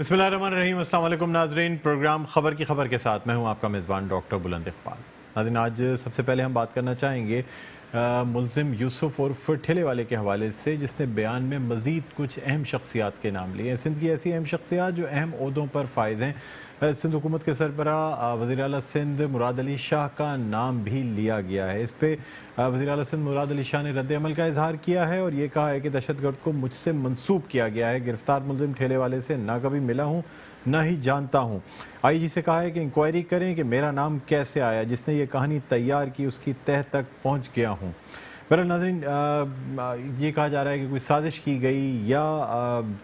बिस्मिल्लाहिर्रहमानिर्रहीम। अस्सलाम वालेकुम नाजरीन। प्रोग्राम खबर की खबर के साथ मैं हूं आपका मेज़बान डॉक्टर बुलंद इकबाल। नाज़रीन, आज सबसे पहले हम बात करना चाहेंगे मुल्ज़िम यूसुफ उर्फ ठेले वाले के हवाले से, जिसने बयान में मज़ीद कुछ अहम शख्सियात के नाम लिए हैं। सिंध की ऐसी अहम शख्सियात जो अहम ओहदों पर फायज़ हैं। सिंध हुकूमत के सरबराह वज़ीर आला सिंध मुराद अली शाह का नाम भी लिया गया है। इस पर वज़ीर आला सिंध मुराद अली शाह ने रद्द अमल का इजहार किया है और ये कहा है कि दहशतगर्द को मुझसे मंसूब किया गया है। गिरफ्तार मुल्ज़िम ठेले वाले से ना कभी मिला हूँ ना ही जानता हूँ। आईजी से कहा है कि इंक्वायरी करें कि मेरा नाम कैसे आया, जिसने ये कहानी तैयार की उसकी तह तक पहुँच गया हूँ। बहरहाल नाज़रीन, ये कहा जा रहा है कि कोई साजिश की गई या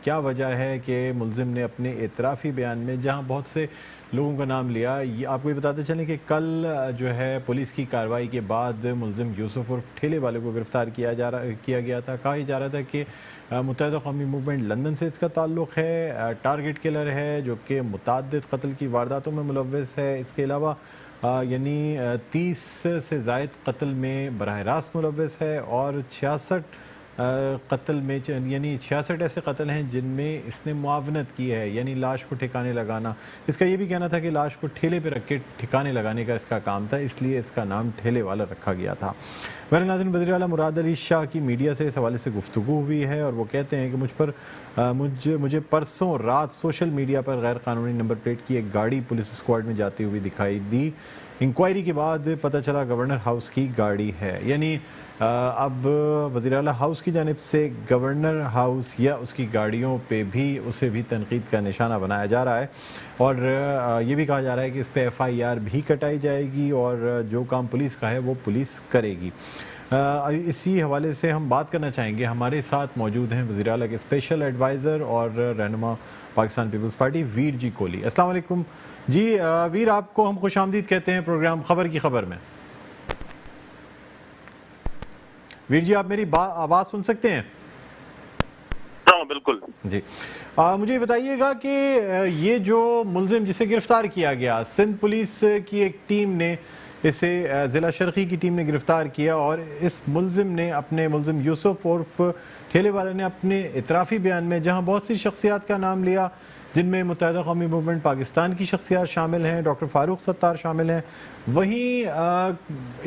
क्या वजह है कि मुल्ज़िम ने अपने एतराफ़ी बयान में जहाँ बहुत से लोगों का नाम लिया। ये आपको ये बताते चलें कि कल जो है पुलिस की कार्रवाई के बाद मुल्ज़िम यूसुफ उर्फ ठेले वाले को गिरफ़्तार किया गया था। कहा जा रहा था कि मुत्तहिदा कौमी मूवमेंट लंदन से इसका ताल्लुक़ है। टारगेट किलर है जो कि मुतअद्दिद कत्ल की वारदातों में मुलव्वस है। इसके अलावा यानी 30 से ज़ायद कत्ल में बराह रास्त मुलव्वस है और 66 कत्ल में यानी 66 ऐसे कत्ल हैं जिनमें इसने मुआवनत की है, यानी लाश को ठिकाने लगाना। इसका ये भी कहना था कि लाश को ठेले पे रख के ठिकाने लगाने का इसका काम था, इसलिए इसका नाम ठेले वाला रखा गया था। मेरे नाज़रीन, वज़ीर आला मुराद अली शाह की मीडिया से इस हवाले से गुफ्तगू हुई है और वो कहते हैं कि मुझे परसों रात सोशल मीडिया पर गैर कानूनी नंबर प्लेट की एक गाड़ी पुलिस स्क्वाड में जाती हुई दिखाई दी। इंक्वायरी के बाद पता चला गवर्नर हाउस की गाड़ी है। यानी अब वज़ीर आला हाउस की जानिब से गवर्नर हाउस या उसकी गाड़ियों पे भी उसे भी तनकीद का निशाना बनाया जा रहा है और ये भी कहा जा रहा है कि इस पर FIR भी कटाई जाएगी और जो काम पुलिस का है वो पुलिस करेगी। इसी हवाले से हम बात करना चाहेंगे। हमारे साथ मौजूद हैं वज़ीर आला के स्पेशल एडवाइज़र और रहनुमा पाकिस्तान पीपल्स पार्टी वीर जी कोहली। अस्सलाम वालेकुम जी। वीर, आपको हम खुशामदीद कहते हैं प्रोग्राम खबर की खबर में। वीर जी, आप मेरी आवाज़ सुन सकते हैं? हाँ, बिल्कुल जी। मुझे बताइएगा कि ये जो मुल्ज़िम जिसे गिरफ्तार किया गया, सिंध पुलिस की एक टीम ने इसे ज़िला शर्क़ी की टीम ने गिरफ्तार किया और इस मुल्ज़िम ने अपने मुल्ज़िम यूसुफ उर्फ ठेले वाले ने अपने इतराफ़ी बयान में जहाँ बहुत सी शख्सियात का नाम लिया, जिनमें मुत्तहिदा कौमी मूवमेंट पाकिस्तान की शख्सियात शामिल हैं, डॉक्टर फ़ारूक सत्तार शामिल हैं, वहीं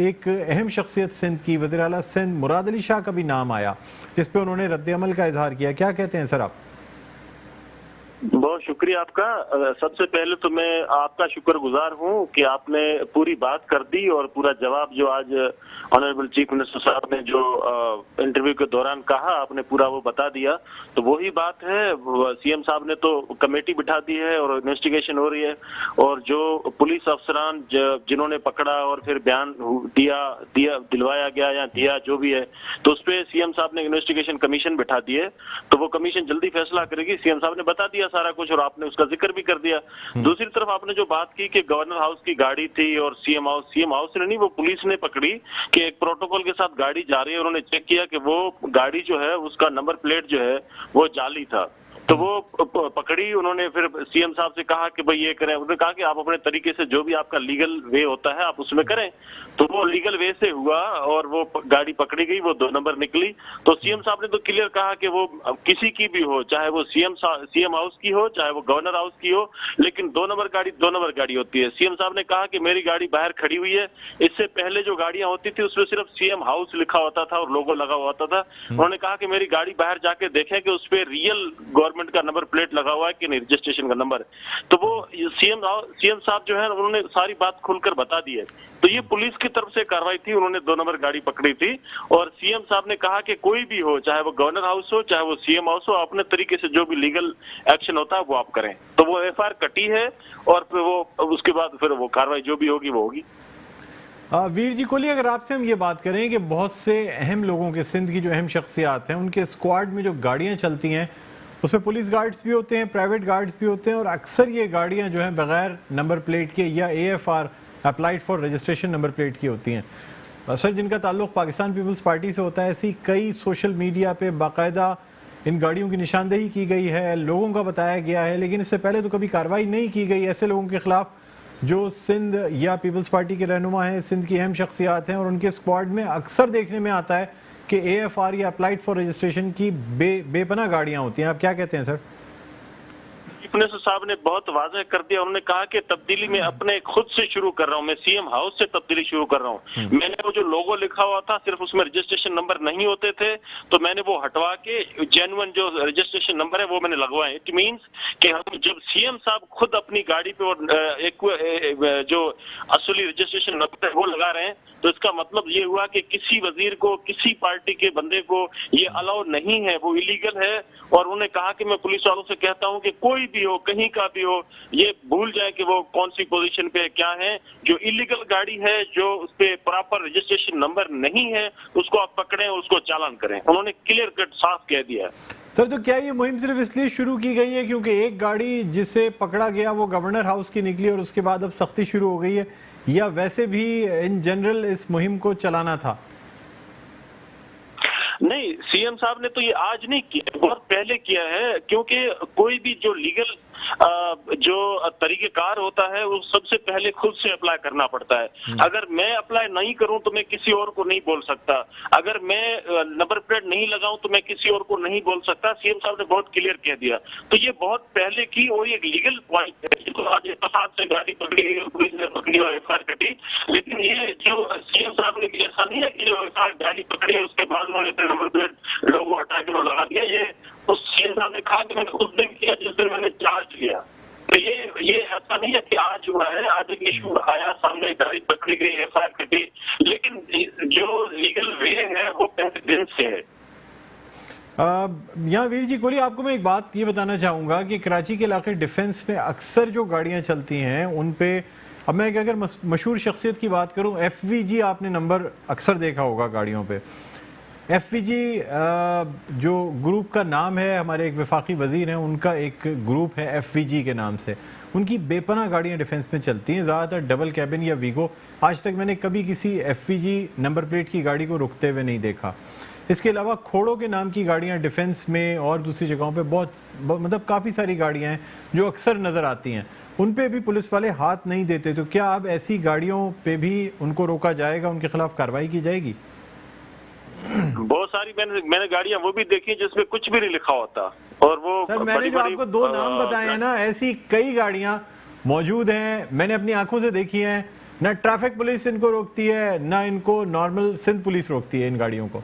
एक अहम शख्सियत सिंध की वज़ीर आला सिंध मुराद अली शाह का भी नाम आया, जिस पे उन्होंने रद्द अमल का इजहार किया। क्या कहते हैं सर आप? बहुत शुक्रिया आपका। सबसे पहले तो मैं आपका शुक्रगुजार हूं कि आपने पूरी बात कर दी और पूरा जवाब जो आज ऑनरेबल चीफ मिनिस्टर साहब ने जो इंटरव्यू के दौरान कहा, आपने पूरा वो बता दिया। तो वही बात है, CM साहब ने तो कमेटी बिठा दी है और इन्वेस्टिगेशन हो रही है और जो पुलिस अफसरान जिन्होंने पकड़ा और फिर बयान दिलवाया गया या दिया जो भी है, तो उस पर CM साहब ने इन्वेस्टिगेशन कमीशन बिठा दी है। तो वो कमीशन जल्दी फैसला करेगी। CM साहब ने बता दिया सारा कुछ और आपने उसका जिक्र भी कर दिया। दूसरी तरफ आपने जो बात की कि गवर्नर हाउस की गाड़ी थी और CM हाउस ने नहीं, वो पुलिस ने पकड़ी कि एक प्रोटोकॉल के साथ गाड़ी जा रही है। उन्होंने चेक किया कि वो गाड़ी जो है उसका नंबर प्लेट जो है वो जाली था, तो वो पकड़ी। उन्होंने फिर CM साहब से कहा कि भाई ये करें। उन्होंने कहा कि आप अपने तरीके से जो भी आपका लीगल वे होता है आप उसमें करें। तो वो लीगल वे से हुआ और वो गाड़ी पकड़ी गई, वो 2 नंबर निकली। तो CM साहब ने तो क्लियर कहा कि वो किसी की भी हो, चाहे वो CM हाउस की हो, चाहे वो गवर्नर हाउस की हो, लेकिन 2 नंबर गाड़ी होती है। CM साहब ने कहा कि मेरी गाड़ी बाहर खड़ी हुई है। इससे पहले जो गाड़ियां होती थी उसमें सिर्फ CM हाउस लिखा होता था और लोगो लगा हुआ था। उन्होंने कहा कि मेरी गाड़ी बाहर जाके देखें कि उस पर रियल गवर्नमेंट का नंबर प्लेट लगा हुआ है कि नहीं, रजिस्ट्रेशन का नंबर। तो वो CM साहब जो है उन्होंने सारी बात खुलकर बता दी है। तो ये पुलिस की तरफ से कार्रवाई थी, उन्होंने 2 नंबर गाड़ी पकड़ी थी और CM साहब ने कहा कि कोई भी हो, चाहे वो गवर्नर हाउस हो, चाहे वो CM हाउस हो, अपने तरीके से जो भी लीगल एक्शन होता है वो आप करें। तो वो FIR कटी है और फिर वो उसके बाद फिर वो कार्रवाई जो भी होगी वो होगी। वीर जी कोहली, अगर आपसे हम ये बात करें कि बहुत से अहम लोगों के, सिंध की जो अहम शख्सियात हैं, उनके स्क्वाड में जो गाड़ियां चलती हैं उसमें पुलिस गार्ड्स भी होते हैं, प्राइवेट गार्ड्स भी होते हैं और अक्सर ये गाड़ियां जो हैं बगैर नंबर प्लेट के या AFR applied for registration number plate की होती हैं। सर, जिनका ताल्लुक पाकिस्तान पीपल्स पार्टी से होता है, ऐसी कई सोशल मीडिया पे बाकायदा इन गाड़ियों की निशानदेही की गई है, लोगों का बताया गया है, लेकिन इससे पहले तो कभी कार्रवाई नहीं की गई ऐसे लोगों के खिलाफ जो सिंध या पीपल्स पार्टी के रहनुमा हैं, सिंध की अहम शख्सियात हैं और उनके स्क्वाड में अक्सर देखने में आता है कि AFR या अप्लाइड फॉर रजिस्ट्रेशन की बेपनाह गाड़ियां होती हैं। आप क्या कहते हैं सर? चीफ मिनिस्टर साहब ने बहुत वाज़ेह कर दिया। उन्होंने कहा कि तब्दीली मैं अपने खुद से शुरू कर रहा हूं, मैं सीएम हाउस से तब्दीली शुरू कर रहा हूं। मैंने वो जो लोगो लिखा हुआ था सिर्फ उसमें रजिस्ट्रेशन नंबर नहीं होते थे, तो मैंने वो हटवा के जेन्युइन जो रजिस्ट्रेशन नंबर है वो मैंने लगवाए। इट मींस कि हम जब सीएम साहब खुद अपनी गाड़ी पे और एक जो असली रजिस्ट्रेशन नंबर है वो लगा रहे हैं, तो इसका मतलब ये हुआ कि किसी वजीर को, किसी पार्टी के बंदे को ये अलाउ नहीं है, वो इलीगल है। और उन्होंने कहा कि मैं पुलिस वालों से कहता हूं कि कोई भी हो, कहीं का भी हो, ये भूल जाए कि वो कौन सी पोजीशन पे क्या है। जो इलीगल गाड़ी है, जो उस पे प्रॉपर रजिस्ट्रेशन नंबर नहीं है, उसको आप पकड़ें और उसको चालान करें। उन्होंने क्लियर कट साफ कह दिया है। सर, तो क्या ये मुहिम सिर्फ इसलिए शुरू की गई है क्योंकि एक गाड़ी जिसे पकड़ा गया वो गवर्नर हाउस की निकली और उसके बाद अब सख्ती शुरू हो गई है, या वैसे भी इन जनरल इस मुहिम को चलाना था? नहीं, सीएम साहब ने तो ये आज नहीं किया, बहुत पहले किया है। क्योंकि कोई भी जो लीगल जो तरीकेकार होता है वो सबसे पहले खुद से अप्लाई करना पड़ता है। अगर मैं अप्लाई नहीं करूं तो मैं किसी और को नहीं बोल सकता। अगर मैं नंबर प्लेट नहीं लगाऊं तो मैं किसी और को नहीं बोल सकता। सीएम साहब ने बहुत क्लियर कह दिया। तो ये बहुत पहले की और एक लीगल पॉइंट है। तो आज इत्तेफाक से गाड़ी पकड़ी गई, पुलिस ने पकड़ी और एफआईआर कटी। लेकिन ये जो सीएम साहब ने ऐसा नहीं है कि जो गाड़ी पकड़ी है उसके बाद उन्होंने नंबर प्लेट लोगों हटा के लगा दिया। ये तो सीएम साहब ने कहा कि मैंने उस दिन किया जिस दिन मैंने चार्ज किया। तो ये ऐसा नहीं है कि आज हुआ है, आज एक इशू आया सामने, गाड़ी पकड़ी गई, एफआईआर कटी। लेकिन जो लीगल वे है वो पहले दिन से है। यहाँ वीर जी कोहली, आपको मैं एक बात ये बताना चाहूँगा कि कराची के इलाके डिफेंस में अक्सर जो गाड़ियाँ चलती हैं उन पे, अब मैं अगर मशहूर शख्सियत की बात करूँ, एफवीजी आपने नंबर अक्सर देखा होगा गाड़ियों पे। एफवीजी जो ग्रुप का नाम है, हमारे एक वफाकी वजीर हैं, उनका एक ग्रुप है एफवीजी के नाम से। उनकी बेपनाह गाड़ियाँ डिफेंस में चलती हैं, ज़्यादातर डबल कैबिन या वीगो। आज तक मैंने कभी किसी एफवीजी नंबर प्लेट की गाड़ी को रुकते हुए नहीं देखा। इसके अलावा खोड़ों के नाम की गाड़ियाँ डिफेंस में और दूसरी जगहों पे बहुत मतलब काफ़ी सारी गाड़ियाँ हैं जो अक्सर नज़र आती हैं, उन पे भी पुलिस वाले हाथ नहीं देते। तो क्या अब ऐसी गाड़ियों पे भी उनको रोका जाएगा, उनके खिलाफ कार्रवाई की जाएगी? बहुत सारी मैंने गाड़ियां वो भी देखी जिसमें कुछ भी नहीं लिखा होता। और वो सर, मैंने जो आपको दो नाम बताए हैं ना, ऐसी कई गाड़ियां मौजूद हैं, मैंने अपनी आंखों से देखी हैं। ना ट्रैफिक पुलिस इनको रोकती है, ना इनको नॉर्मल सिंध पुलिस रोकती है इन गाड़ियों को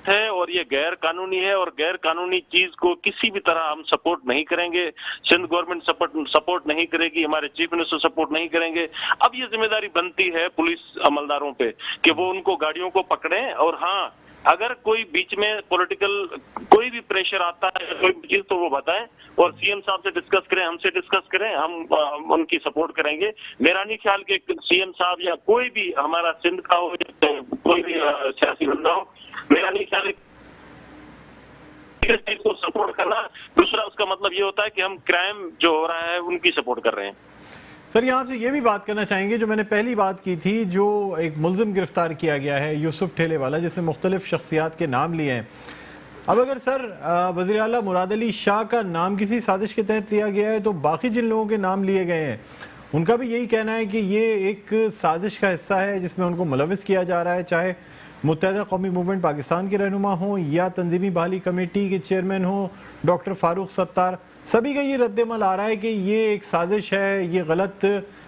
है। और ये गैर कानूनी है, और गैर कानूनी चीज को किसी भी तरह हम सपोर्ट नहीं करेंगे। सिंध गवर्नमेंट सपोर्ट नहीं करेगी, हमारे चीफ मिनिस्टर सपोर्ट नहीं करेंगे। अब ये जिम्मेदारी बनती है पुलिस अमलदारों पे कि वो उनको गाड़ियों को पकड़ें। और हाँ, अगर कोई बीच में पॉलिटिकल कोई भी प्रेशर आता है, कोई भी चीज, तो वो बताएं और सीएम साहब से डिस्कस करें, हमसे डिस्कस करें, हम उनकी सपोर्ट करेंगे। मेरा नहीं ख्याल कि सीएम साहब या कोई भी हमारा सिंध का हो, कोई भी सियासी बंदा हो, मेरा नहीं ख्याल को सपोर्ट करना। दूसरा उसका मतलब ये होता है कि हम क्राइम जो हो रहा है उनकी सपोर्ट कर रहे हैं। सर, यहाँ से ये भी बात करना चाहेंगे, जो मैंने पहली बात की थी, जो एक मुलजिम गिरफ्तार किया गया है यूसुफ ठेले वाला, जिसने मुख्तलिफ शख्सियात के नाम लिए हैं। अब अगर सर वज़ीर आला मुराद अली शाह का नाम किसी साजिश के तहत लिया गया है, तो बाकी जिन लोगों के नाम लिए गए हैं उनका भी यही कहना है कि ये एक साजिश का हिस्सा है जिसमें उनको मुलविस किया जा रहा है। चाहे मुत्तहिदा कौमी मूवमेंट पाकिस्तान के रहनुमा हों या तंजीमी बहाली कमेटी के चेयरमैन हों डॉक्टर फारूक सत्तार, सभी का ये रद्दमल आ रहा है कि ये एक साजिश है, ये गलत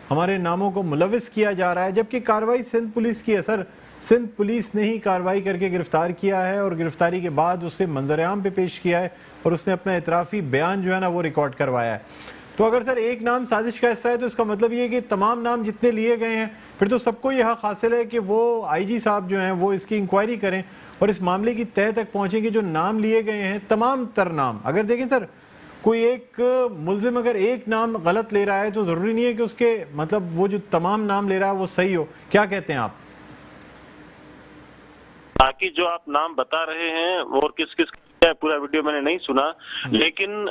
हमारे नामों को मुलविस किया जा रहा है। जबकि कार्रवाई सिंध पुलिस की है सर, सिंध पुलिस ने ही कार्रवाई करके गिरफ्तार किया है और गिरफ्तारी के बाद उसे मंजर-ए-आम पे पेश किया है और उसने अपना इतराफ़ी बयान जो है ना वो रिकॉर्ड करवाया है। तो अगर सर एक नाम साजिश का हिस्सा है तो इसका मतलब ये है कि तमाम नाम जितने लिए गए हैं, फिर तो सबको यह हक हासिल है कि वो आईजी साहब जो हैं वो इसकी इंक्वायरी करें और इस मामले की तह तक पहुँचें कि जो नाम लिए गए हैं तमाम तर नाम, अगर देखें सर, कोई एक मुल्जिम अगर एक नाम गलत ले रहा है तो ज़रूरी नहीं है कि उसके मतलब वो जो तमाम नाम ले रहा है वो सही हो। क्या कहते हैं आप? बाकी जो आप नाम बता रहे हैं और किस किस पूरा वीडियो मैंने नहीं सुना, लेकिन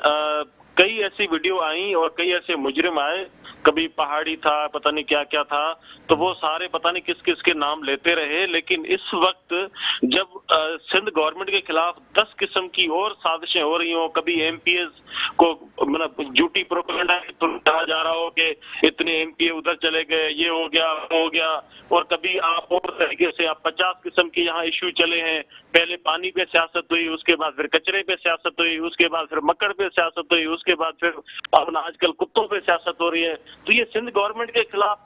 कई ऐसी वीडियो आई और कई ऐसे मुजरिम आए, कभी पहाड़ी था, पता नहीं क्या क्या था, तो वो सारे पता नहीं किस किस के नाम लेते रहे। लेकिन इस वक्त जब सिंध गवर्नमेंट के खिलाफ 10 किस्म की और साजिशें हो रही हो, कभी एमपीएस को मतलब झूठी प्रोपेगेंडा कहा जा रहा हो कि इतने एमपीए उधर चले गए, ये हो गया वो हो गया, और कभी आप और तरीके से आप 50 किस्म के यहाँ इश्यू चले हैं, पहले पानी पे सियासत हुई, उसके बाद फिर कचरे पे सियासत हुई, उसके बाद फिर मक्कड़ पे सियासत हुई, उसके बाद फिर अब आजकल कुत्तों पे सियासत हो रही है। तो ये सिंध गवर्नमेंट के खिलाफ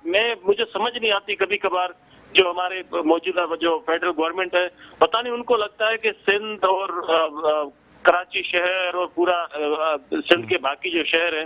मुझे समझ नहीं आती कभी कभार, जो हमारे मौजूदा जो फेडरल गवर्नमेंट है, पता नहीं उनको लगता है कि सिंध और कराची शहर और पूरा सिंध के बाकी जो शहर है,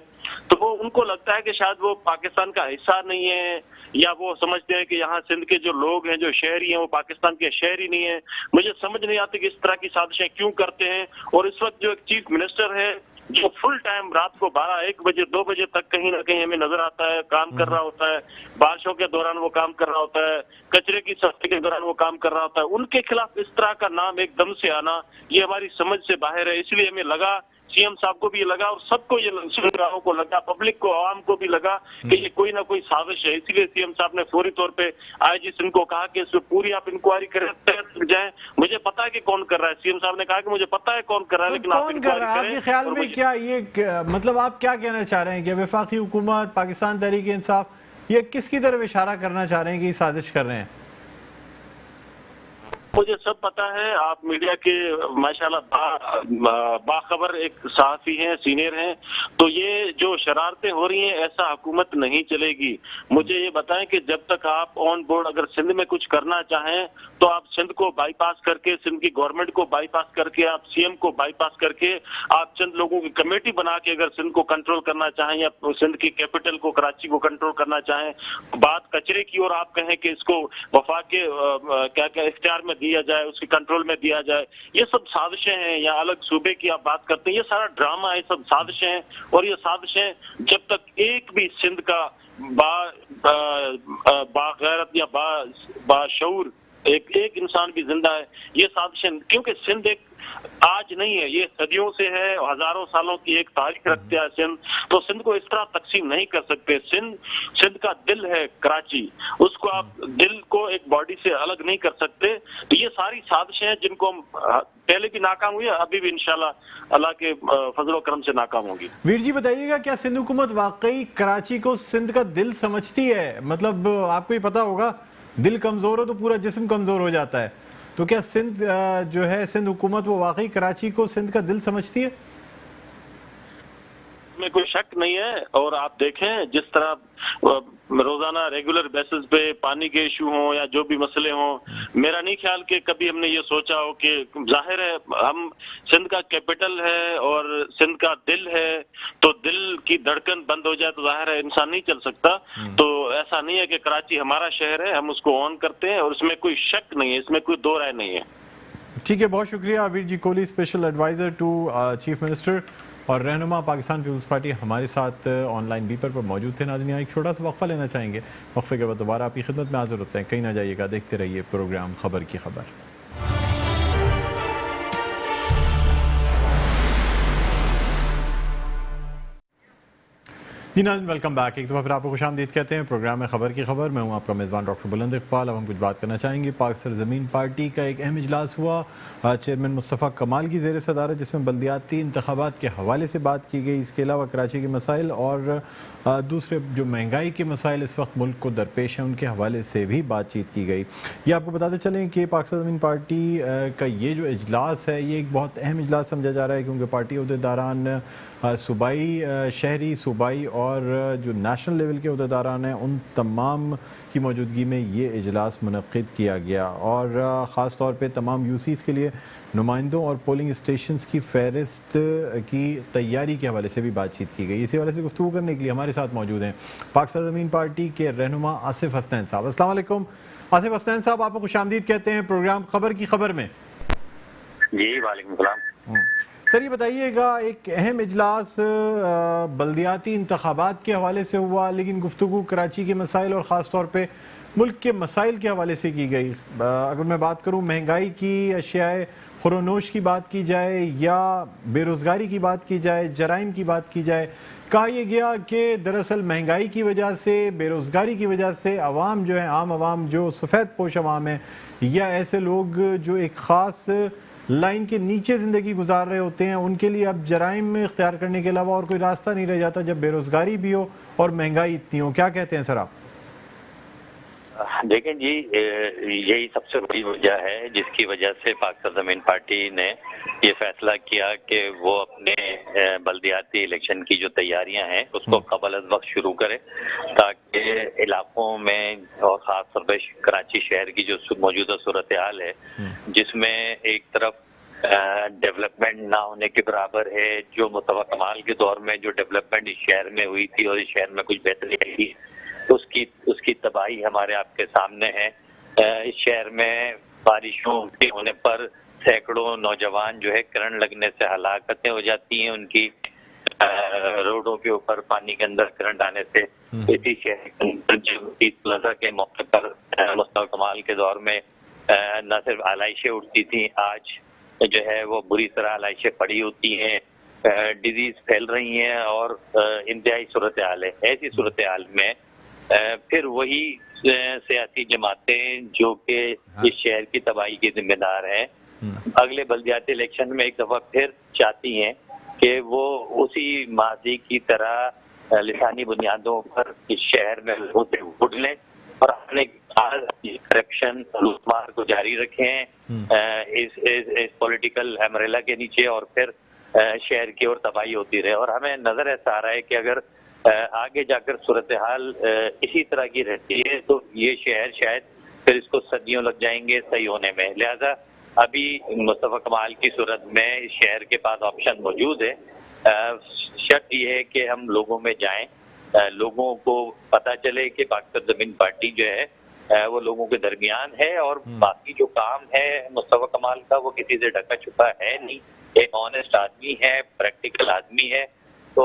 तो वो उनको लगता है कि शायद वो पाकिस्तान का हिस्सा नहीं है, या वो समझते हैं कि यहाँ सिंध के जो लोग हैं, जो शहरी हैं, वो पाकिस्तान के शहरी नहीं है। मुझे समझ नहीं आती कि इस तरह की साजिशें क्यों करते हैं। और इस वक्त जो एक चीफ मिनिस्टर है, जो फुल टाइम रात को 12-1 बजे 2 बजे तक कहीं ना कहीं हमें नजर आता है, काम कर रहा होता है, बारिशों के दौरान वो काम कर रहा होता है, कचरे की सफाई के दौरान वो काम कर रहा होता है, उनके खिलाफ इस तरह का नाम एकदम से आना, ये हमारी समझ से बाहर है। इसलिए हमें लगा, सीएम साहब को भी ये लगा और सबको ये सुनराहों को लगा, पब्लिक को, आवाम को भी लगा कि ये कोई ना कोई साजिश है। इसलिए सीएम साहब ने फौरी तौर पे आईजी सिंध को कहा कि इस पर पूरी आप इंक्वायरी करें जाए। मुझे पता है कि कौन कर रहा है, सीएम साहब ने कहा कि मुझे पता है कौन कर रहा है, लेकिन आप कौन कर रहा है आपके ख्याल में? क्या ये मतलब आप क्या कहना चाह रहे हैं कि वफाकी हुकूमत, पाकिस्तान तहरीक इंसाफ ये किसकी तरफ इशारा करना चाह रहे हैं कि साजिश कर रहे हैं? मुझे सब पता है, आप मीडिया के माशाल्लाह बाखबर एक सहाफी हैं, सीनियर हैं, तो ये जो शरारतें हो रही हैं, ऐसा हुकूमत नहीं चलेगी। मुझे ये बताएं कि जब तक आप ऑन बोर्ड अगर सिंध में कुछ करना चाहें, तो आप सिंध को बाईपास करके, सिंध की गवर्नमेंट को बाईपास करके, आप सीएम को बाईपास करके, आप चंद लोगों की कमेटी बना के अगर सिंध को कंट्रोल करना चाहें, या सिंध की कैपिटल को, कराची को कंट्रोल करना चाहें, बात कचरे की और आप कहें कि इसको वफाक के क्या क्या इख्तियार में दिया जाए, उसके कंट्रोल में दिया जाए, ये सब साजिशें हैं। या अलग सूबे की आप बात करते हैं, ये सारा ड्रामा है, सब साजिशें हैं। और ये साजिशें जब तक एक भी सिंध का बागैरत या बाशऊर एक इंसान भी जिंदा है, ये साजिशें, क्योंकि सिंध एक आज नहीं है, ये सदियों से है, हजारों सालों की एक तारीख रखते हैं सिंध। तो सिंध को इस तरह तकसीम नहीं कर सकते। सिंध का दिल है कराची, उसको आप दिल को एक बॉडी से अलग नहीं कर सकते। तो ये सारी साजिशें हैं जिनको हम पहले भी नाकाम हुई है, अभी भी इंशाल्लाह अल्लाह के फजल करम से नाकाम होगी। वीर जी बताइएगा, क्या सिंध हुकूमत वाकई कराची को सिंध का दिल समझती है? मतलब आपको ही पता होगा, दिल कमजोर हो तो पूरा जिस्म कमजोर हो जाता है। तो क्या सिंध जो है, सिंध हुकूमत वो वाकई कराची को सिंध का दिल समझती है? में कोई शक नहीं है। और आप देखें जिस तरह रोजाना रेगुलर बेसिस पे पानी के इशू हों या जो भी मसले हों, मेरा नहीं ख्याल कि कभी हमने ये सोचा हो कि जाहिर है हम सिंध का कैपिटल है और सिंध का दिल है, तो दिल की धड़कन बंद हो जाए तो जाहिर है इंसान नहीं चल सकता। तो ऐसा नहीं है कि कराची हमारा शहर है, हम उसको ऑन करते हैं और इसमें कोई शक नहीं है, इसमें कोई दो राय नहीं है। ठीक है, बहुत शुक्रिया Veer ji Kohli, special adviser to chief minister और रहनुमा पाकिस्तान पीपल्स पार्टी, हमारे साथ ऑनलाइन बीपर पर मौजूद थे। नाज़रीन, एक छोटा सा वक्फा लेना चाहेंगे, वक्फे के बाद दोबारा आपकी खिदमत में हाजिर होते हैं। कहीं ना जाइएगा, देखते रहिए प्रोग्राम खबर की खबर। जी नाज़रीन, वेलकम बैक। एक दफ़ा फिर आपको खुशामदीद कहते हैं प्रोग्राम में खबर की खबर। मैं हूं आपका मेज़बान डॉक्टर बुलंद इकबाल। अब हम कुछ बात करना चाहेंगे। पाक सरज़मीन पार्टी का एक अहम इजलास हुआ चेयरमैन मुस्तफ़ा कमाल की ज़ेर सदारत, जिसमें बल्दियाती इंतखाबात के हवाले से बात की गई। इसके अलावा कराची के मसाइल और दूसरे जो महंगाई के मसाइल इस वक्त मुल्क को दरपेश हैं, उनके हवाले से भी बातचीत की गई। ये आपको बताते चलें कि पाक सरज़मीन पार्टी का ये जो इजलास है, ये एक बहुत अहम इजलास समझा जा रहा है, क्योंकि पार्टी अहदेदारान सूबाई, शहरी, सूबाई और जो नेशनल लेवल के अहदेदारान हैं, उन तमाम की मौजूदगी में ये इजलास मुनक़्क़िद किया गया। और ख़ास तौर पे तमाम यूसीज़ के लिए नुमाइंदों और पोलिंग स्टेशंस की फ़हरिस्त की तैयारी के हवाले से भी बातचीत की गई। इसी हवाले से गुफ्तगू करने के लिए हमारे साथ मौजूद हैं पाक सरज़मीन पार्टी के रहनुमा आसिफ हसनैन साहब। अस्सलाम वालेकुम आसिफ हसनैन साहब, आपको खुशामदीद कहते हैं प्रोग्राम खबर की खबर में। जी वालेकुम सलाम। सर ये बताइएगा, एक अहम इजलास बल्दियाती इंतखाबात के हवाले से हुआ, लेकिन गुफ्तगू कराची के मसाइल और ख़ास तौर पे मुल्क के मसाइल के हवाले से की गई। अगर मैं बात करूँ महंगाई की, अशियाए खुरोनोश की बात की जाए या बेरोज़गारी की बात की जाए, जराइम की बात की जाए, कहा यह गया कि दरअसल महंगाई की वजह से, बेरोज़गारी की वजह से अवाम जो है, आम अवाम जो सफ़ेद पोश अवाम है या ऐसे लोग जो एक ख़ास लाइन के नीचे ज़िंदगी गुजार रहे होते हैं, उनके लिए अब जराइम में इख्तियार करने के अलावा और कोई रास्ता नहीं रह जाता जब बेरोज़गारी भी हो और महंगाई इतनी हो। क्या कहते हैं सर आप? देखें जी, यही सबसे बड़ी वजह है जिसकी वजह से पाक सरजमीन पार्टी ने ये फैसला किया कि वो अपने बल्दियाती इलेक्शन की जो तैयारियां हैं उसको कबल अज़ वक्त शुरू करे, ताकि इलाकों में और ख़ास तौर पर कराची शहर की जो मौजूदा सूरत हाल है, जिसमें एक तरफ डेवलपमेंट ना होने के बराबर है, जो मुस्तफा कमाल के दौर में जो डेवलपमेंट इस शहर में हुई थी और इस शहर में कुछ बेहतरी आई उसकी तबाही हमारे आपके सामने है। इस शहर में बारिशों के होने पर सैकड़ों नौजवान जो है करंट लगने से हलाकतें हो जाती हैं उनकी, रोडों के ऊपर पानी के अंदर करंट आने से। इसी शहर के अंदर जो ईद प्लाजा के मौके पर मुस्तफा कमाल के दौर में न सिर्फ आलाइशें उठती थी, आज जो है वो बुरी तरह आलाइशें पड़ी होती हैं, डिजीज फैल रही हैं और इंतहाई सूरत हाल है। ऐसी सूरत हाल में फिर वही सियासी जमातें जो कि इस शहर की तबाही की जिम्मेदार हैं, अगले बल्दियाती इलेक्शन में एक दफा फिर चाहती हैं कि वो उसी माजी की तरह लिसानी बुनियादों पर इस शहर में वोट लें और अपने करप्शन लूटमार को जारी रखें इस पॉलिटिकल अम्ब्रेला के नीचे, और फिर शहर की ओर तबाही होती रहे। और हमें नजर ऐसा आ रहा है कि अगर आगे जाकर सूरत हाल इसी तरह की रहती है तो ये शहर शायद फिर इसको सदियों लग जाएंगे सही होने में। लिहाजा अभी मुस्तफा कमाल की सूरत में इस शहर के पास ऑप्शन मौजूद है। शर्त ये है कि हम लोगों में जाएं, लोगों को पता चले कि पाक सरजमीन पार्टी जो है वो लोगों के दरमियान है और बाकी जो काम है मुस्तफा कमाल का वो किसी से ढका छुपा है नहीं, एक ऑनेस्ट आदमी है, प्रैक्टिकल आदमी है। तो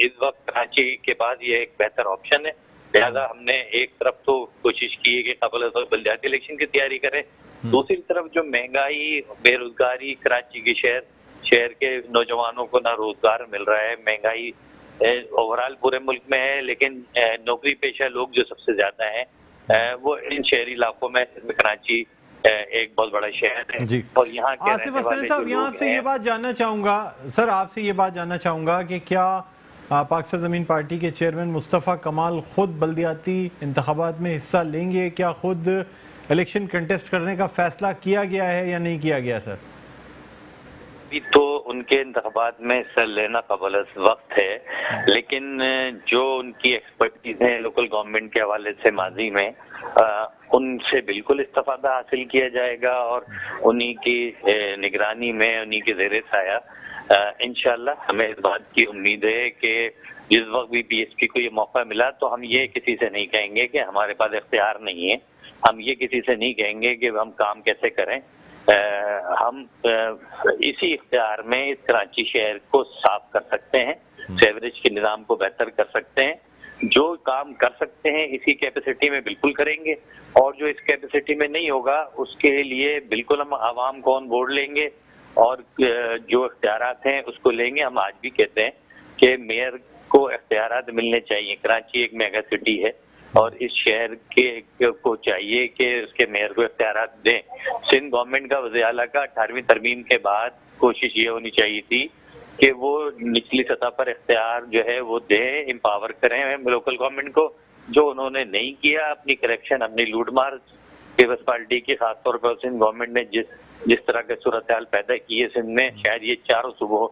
इस वक्त कराची के पास ये एक बेहतर ऑप्शन है। लिहाजा हमने एक तरफ तो कोशिश की है कि कबल बल्दियाती इलेक्शन की तैयारी करें, दूसरी तरफ जो महंगाई, बेरोजगारी कराची के शहर के नौजवानों को ना रोजगार मिल रहा है, महंगाई ओवरऑल पूरे मुल्क में है, लेकिन नौकरी पेशा लोग जो सबसे ज्यादा हैं वो इन शहरी इलाकों में, कराची एक बहुत बड़ा शहर है जी। और यहाँ के आसिफ अस्लम साहब, यहाँ आपसे ये बात जानना चाहूँगा सर, आपसे ये बात जानना चाहूँगा कि क्या पाक सरजमीन पार्टी के चेयरमैन मुस्तफ़ा कमाल खुद बल्दियाती इंतखाबात में हिस्सा लेंगे? क्या खुद इलेक्शन कंटेस्ट करने का फैसला किया गया है या नहीं किया गया सर? अभी तो उनके इंतखाबात में हिस्सा लेना कबल वक्त है, लेकिन जो उनकी एक्सपर्टीज है लोकल गवर्नमेंट के हवाले से माजी में, उनसे बिल्कुल इस्तेफादा हासिल किया जाएगा और उन्हीं की निगरानी में, उन्हीं के ज़ेरे साया इंशाल्लाह हमें इस बात की उम्मीद है कि जिस वक्त भी पीएसपी को ये मौका मिला तो हम ये किसी से नहीं कहेंगे कि हमारे पास इख्तियार नहीं है, हम ये किसी से नहीं कहेंगे कि हम काम कैसे करें। हम इसी इख्तियार में इस कराची शहर को साफ कर सकते हैं, सीवरेज के निज़ाम को बेहतर कर सकते हैं, जो काम कर सकते हैं इसी कैपेसिटी में बिल्कुल करेंगे, और जो इस कैपेसिटी में नहीं होगा उसके लिए बिल्कुल हम आवाम को ऑन बोर्ड लेंगे और जो इख्तियारात हैं उसको लेंगे। हम आज भी कहते हैं कि मेयर को इख्तियारात मिलने चाहिए। कराची एक मेगा सिटी है और इस शहर के को चाहिए कि उसके मेयर को इख्तियारात दें। सिंध गवर्नमेंट का वज़ीर आला का 18वीं तरमीम के बाद कोशिश ये होनी चाहिए थी कि वो निचली सतह पर इख्तियार जो है वो दें, एम्पावर करें लोकल गवर्नमेंट को, जो उन्होंने नहीं किया। अपनी करप्शन, अपनी लूटमार पीपल्स पार्टी की खासतौर पर सिंध गवर्नमेंट ने जिस तरह के सूरत हाल पैदा की है सिंध में, शायद ये चारों सूबों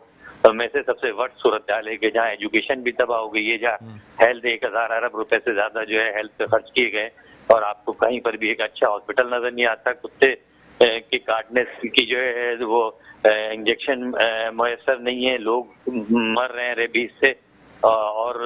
में से सबसे वर्स्ट सूरत हाल है कि जहाँ एजुकेशन भी तबाह हो गई है, जहाँ हेल्थ 1000 अरब रुपए से ज्यादा जो है हेल्थ पे खर्च किए गए और आपको कहीं पर भी एक अच्छा हॉस्पिटल नजर नहीं आता। कुत्ते के काटने की जो है वो इंजेक्शन मुयसर नहीं है, लोग मर रहे हैं रेबीज से, और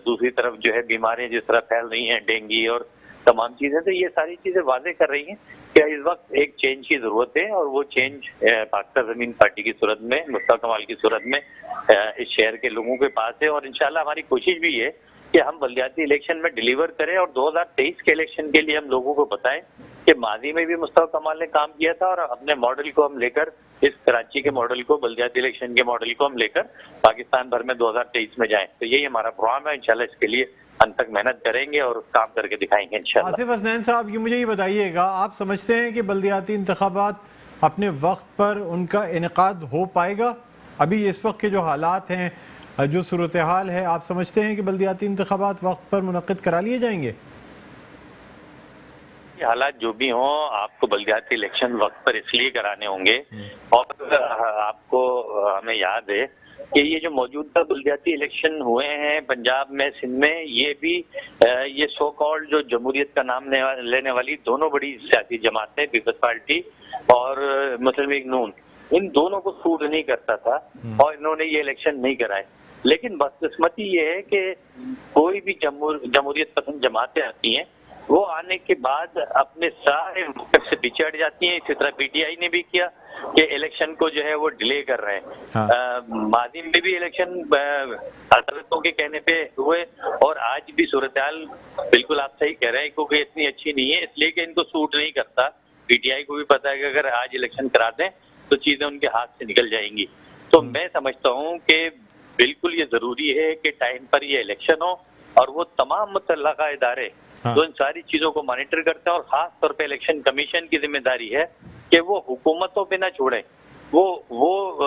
दूसरी तरफ जो है बीमारियां जिस तरह फैल रही हैं, डेंगू और तमाम चीजें, तो ये सारी चीजें वाजे कर रही हैं कि इस वक्त एक चेंज की जरूरत है और वो चेंज पाक सरजमीन पार्टी की सूरत में, मुस्तफा कमाल की सूरत में इस शहर के लोगों के पास है। और इंशाल्लाह हमारी कोशिश भी है कि हम बल्दियाती इलेक्शन में डिलीवर करें और 2023 के इलेक्शन के लिए हम लोगों को बताएं कि माजी में भी मुस्तफा कमाल ने काम किया था और अपने मॉडल को हम लेकर, इस कराची के मॉडल को, बल्दियाती इलेक्शन के मॉडल को हम लेकर पाकिस्तान भर में 2023 में जाएं। तो यही हमारा प्रोग्राम है। इंशाल्लाह इसके लिए अंत तक मेहनत करेंगे और काम करके दिखाएंगे इंशाल्लाह। आसिफ हसनैन साहब, ये मुझे ये बताइएगा, आप समझते हैं कि बल्दियाती इंतखाबात अपने वक्त पर उनका इनेकाद हो पाएगा? अभी इस वक्त के जो हालात हैं, जो सूरत हाल है, आप समझते हैं कि बल्दियाती इंतखाबात वक्त पर मुनक्किद करा लिए जाएंगे? हालात जो भी हों, आपको बलदियाती इलेक्शन वक्त पर इसलिए कराने होंगे। और आपको हमें याद है कि ये जो मौजूदा बलदियाती इलेक्शन हुए हैं पंजाब में, सिंध में, ये भी ये सो कॉल्ड जो जमहूरियत का नाम लेने वाली दोनों बड़ी सियासी जमातें, पीपल्स पार्टी और मुस्लिम लीग नून, इन दोनों को सूट नहीं करता था और इन्होंने ये इलेक्शन नहीं कराए। लेकिन बदकिस्मती ये है कि कोई भी जमहूरियत पसंद जमातें आती हैं, वो आने के बाद अपने सारे मकसद से पीछे हट जाती हैं। इसी तरह पीटीआई ने भी किया कि इलेक्शन को जो है वो डिले कर रहे हैं। माजी में भी इलेक्शन अदालतों के कहने पे हुए और आज भी सूरत-ए-हाल बिल्कुल आप सही कह रहे हैं क्योंकि इतनी अच्छी नहीं है, इसलिए कि इनको सूट नहीं करता। पीटीआई को भी पता है कि अगर आज इलेक्शन करा दें तो चीजें उनके हाथ से निकल जाएंगी। तो मैं समझता हूँ कि बिल्कुल ये जरूरी है कि टाइम पर ये इलेक्शन हो और वो तमाम मुतल्लका इदारे जो इन सारी चीजों को मॉनिटर करते हैं, और खास तौर पे इलेक्शन कमीशन की जिम्मेदारी है कि वो हुकूमतों पे ना छोड़ें। वो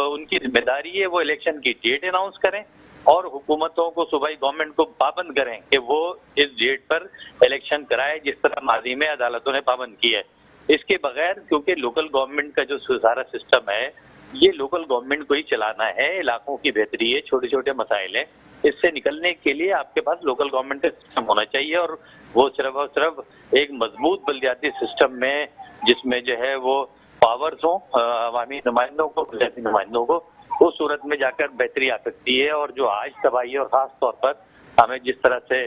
उनकी जिम्मेदारी है वो इलेक्शन की डेट अनाउंस करें और हुकूमतों को, सूबाई गवर्नमेंट को पाबंद करें कि वो इस डेट पर इलेक्शन कराए, जिस तरह माजी में अदालतों ने पाबंद किया है। इसके बगैर, क्योंकि लोकल गवर्नमेंट का जो सारा सिस्टम है ये लोकल गवर्नमेंट को ही चलाना है, इलाकों की बेहतरी है, छोटे छोटे मसाइल हैं, इससे निकलने के लिए आपके पास लोकल गवर्नमेंट का सिस्टम होना चाहिए और वो सिर्फ और सिर्फ एक मजबूत बलदियाती सिस्टम में जिसमें जो है वो पावर्स हों अवामी नुमाइंदों को, बलदियाती नुमाइंदों को, उस सूरत में जाकर बेहतरी आ सकती है। और जो आज तबाही है, और खास तौर पर हमें जिस तरह से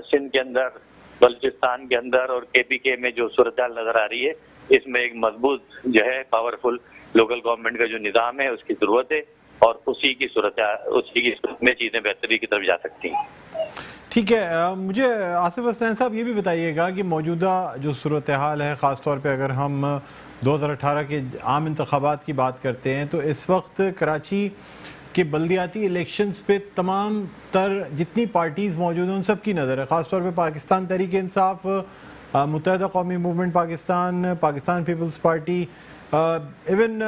सिंध के अंदर, बलूचिस्तान के अंदर और केपीके में जो सूरत नजर आ रही है, इसमें एक मजबूत जो है पावरफुल लोकल गवर्नमेंट का जो निज़ाम है उसकी जरूरत है और उसी की सूरत में चीजें बेहतरी की तरफ जा सकती हैं। ठीक है, मुझे आसिफ हसनैन साहब ये भी बताइएगा कि मौजूदा जो सूरत हाल है, ख़ास तौर पे अगर हम 2018 के आम इंतखाबात की बात करते हैं तो इस वक्त कराची के बल्दियाती इलेक्शंस पे तमाम तर जितनी पार्टीज़ मौजूद हैं उन सब की नज़र है। ख़ास तौर पे Pakistan Tehreek Insaf, Muttahida Qaumi movement Pakistan, Pakistan people's party, even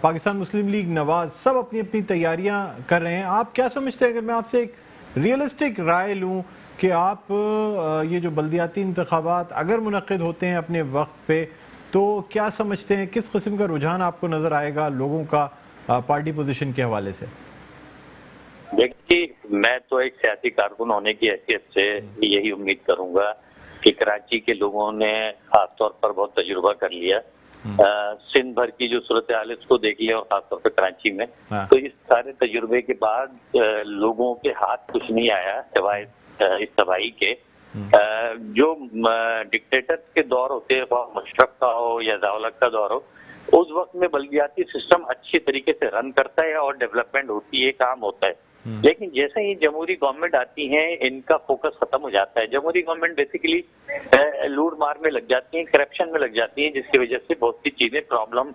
Pakistan Muslim league Nawaz, सब अपनी अपनी तैयारियां कर रहे हैं। आप क्या समझते हैं, अगर मैं आपसे एक रियलिस्टिक राय लूं कि आप ये जो बल्दियाती इंतखाबात अगर मुनक्किद होते हैं अपने वक्त पे, तो क्या समझते हैं किस किस्म का रुझान आपको नज़र आएगा लोगों का पार्टी पोजीशन के हवाले से? देखिए, मैं तो एक सियासी कारकुन होने की हैसियत से यही उम्मीद करूंगा कि कराची के लोगों ने खासतौर पर बहुत तजुर्बा कर लिया। सिंध भर की जो सूरत हाल है उसको देख लिया और खासतौर पर कराची में, तो इस सारे तजुर्बे के बाद लोगों के हाथ कुछ नहीं आया सिवाय इस तबाही के। जो डिक्टेटर के दौर होते हैं, मुशर्रफ का हो या ज़िया-उल-हक का दौर हो, उस वक्त में बल्दियाती सिस्टम अच्छी तरीके से रन करता है और डेवलपमेंट होती है, काम होता है। लेकिन जैसे ही जमहूरी गवर्नमेंट आती है इनका फोकस खत्म हो जाता है। जमहूरी गवर्नमेंट बेसिकली लूट मार में लग जाती है, करप्शन में लग जाती है, जिसकी वजह से बहुत सी चीजें प्रॉब्लम